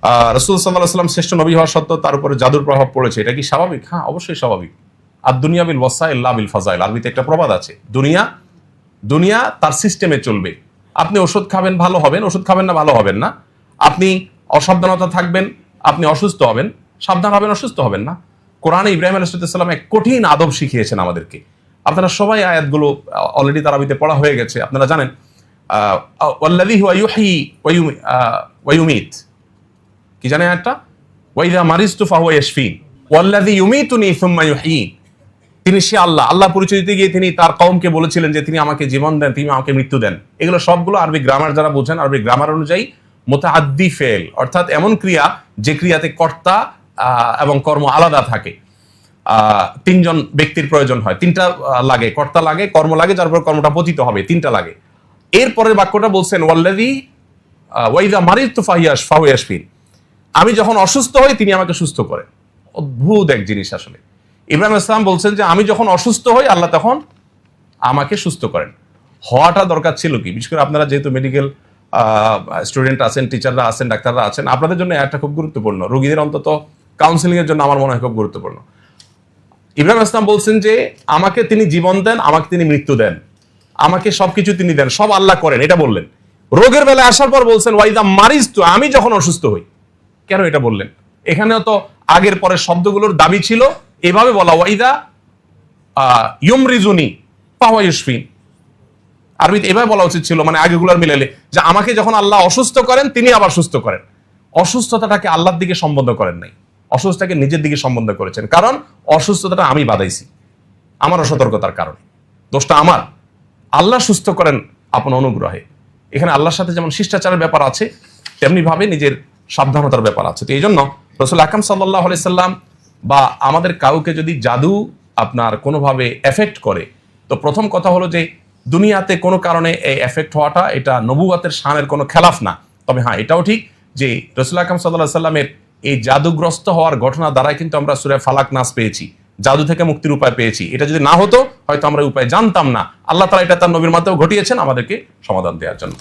রাসূল সাল্লাল্লাহু আলাইহি ওয়াসাল্লাম শ্রেষ্ঠ নবী হওয়া সত্ত্বেও তার উপরে জাদুর প্রভাব পড়েছে, এটা কি স্বাভাবিক? হ্যাঁ, অবশ্যই স্বাভাবিক। আর দুনিয়া বিল ওয়াসাইল লা বিল ফাজাইল, আরবিতে একটা প্রবাদ আছে, দুনিয়া তার সিস্টেমে চলবে। আপনি ওষুধ খাবেন ভালো হবেন, ওষুধ খাবেন না ভালো হবেন না। আপনি অসাবধানতা থাকবেন, আপনি অসুস্থ হবেন, সাবধান হবেন, অসুস্থ হবেন না। কোরআনে ইব্রাহিম আলাইহিস সালাম এক কঠিন আদব শিখিয়েছেন আমাদেরকে। আপনারা সবাই আয়াতগুলো অলরেডি তারাবিতে পড়া হয়ে গেছে, আপনারা জানেন। ওয়াল্লাযী হুয়া ইউহয়ী ওয়া ইউমীত, কি জানেন আয়াতটা? ওয়া ইযা মারিজতু ফাহুয়া ইয়াশফিন ওয়াল্লাযী ইউমীতুনি সুম্মা ইউহয়ীন। তিনি সে আল্লাহ পরিচয় দিতে গিয়ে তিনি তার কওমকে বলেছিলেন যে তিনি আমাকে জীবন দেন, তিনি আমাকে মৃত্যু দেন। এগুলো সবগুলো আরবি গ্রামার যারা বোঝেন, আরবি গ্রামার অনুযায়ী মুতাআদ্দি ফেল, অর্থাৎ এমন ক্রিয়া যে ক্রিয়াতে কর্তা এবং কর্ম আলাদা থাকে। তিনজন ব্যক্তির প্রয়োজন হয়, তিনটা লাগে, কর্তা লাগে, কর্ম লাগে, যার পর কর্মটা পতিত হবে, তিনটা লাগে। এরপরের বাক্যটা বলছেন ওয়াল্লাযী ওয়া ইযা মারিজতু ফাহুয়া ইয়াশফিন, আমি যখন অসুস্থ হই তিনি আমাকে সুস্থ করেন। অদ্ভুত এক জিনিস আসলে। ইব্রাহিম আলাইহিস সালাম বলছেন যে আমি যখন অসুস্থ হই আল্লাহ তখন আমাকে সুস্থ করেন। হওয়াটা দরকার ছিল কি? বিশেষ করে আপনারা যেহেতু মেডিকেল স্টুডেন্ট আছেন, টিচাররা আছেন, ডাক্তাররা আছেন, আপনাদের জন্য এটা খুব গুরুত্বপূর্ণ। রোগীদের অন্তত কাউন্সিলিং এর জন্য আমার মনে হয় খুব গুরুত্বপূর্ণ। ইব্রাহিম আলাইহিস সালাম বলছেন যে আমাকে তিনি জীবন দেন, আমাকে তিনি মৃত্যু দেন, আমাকে সবকিছু তিনি দেন, সব আল্লাহ করেন, এটা বললেন। রোগের বেলায় আসার পর বলছেন ওয়া ইযা মারিজতু, আমি যখন অসুস্থ হই। কেন এটা বললেন? এখানেও তো আগের পরের শব্দগুলোর দাবি ছিল এভাবে বলা, ওয়া ইযা ইউমরিজুনি ফাহুয়া ইয়াশফিন। আরবিতে এভাবে বলা উচিত ছিল, মানে আগেগুলোর মিলালে, যে আমাকে যখন আল্লাহ অসুস্থ করেন তিনি আবার সুস্থ করেন। অসুস্থতাটাকে আল্লাহর দিকে সম্বন্ধ করেন নাই, অসুস্থতাকে নিজের দিকে সম্বন্ধ করেছেন। কারণ অসুস্থতাটা আমি বাধাইছি, আমার অসতর্কতার কারণে, দোষটা আমার। আল্লাহ সুস্থ করেন আপন অনুগ্রহে। এখানে আল্লাহর সাথে যেমন শিষ্টাচারের ব্যাপার আছে, তেমনি ভাবে নিজের সাবধানতার ব্যাপার আছে। তো এই জন্য রাসূল আকরাম সাল্লাল্লাহু আলাইহি সাল্লাম বা আমাদের কাউকে যদি জাদু আপনার কোনোভাবে এফেক্ট করে, তো প্রথম কথা হলো যে দুনিয়াতে কোনো কারণে এই এফেক্ট হওয়াটা এটা নবুয়তের শানের কোনো খেলাফ না। তবে হ্যাঁ, এটাও ঠিক যে রাসূল আকরাম সাল্লাল্লাহু আলাইহি সাল্লামের এই জাদুগ্রস্ত হওয়ার ঘটনা দ্বারাই কিন্তু আমরা সূরা ফালাক নাস পেয়েছি, জাদু থেকে মুক্তির উপায় পেয়েছি। এটা যদি না হতো হয়তো আমরা উপায় জানতাম না। আল্লাহ তাআলা এটা তার নবীর মাধ্যমে ঘটিয়েছেন আমাদেরকে সমাধান দেওয়ার জন্য।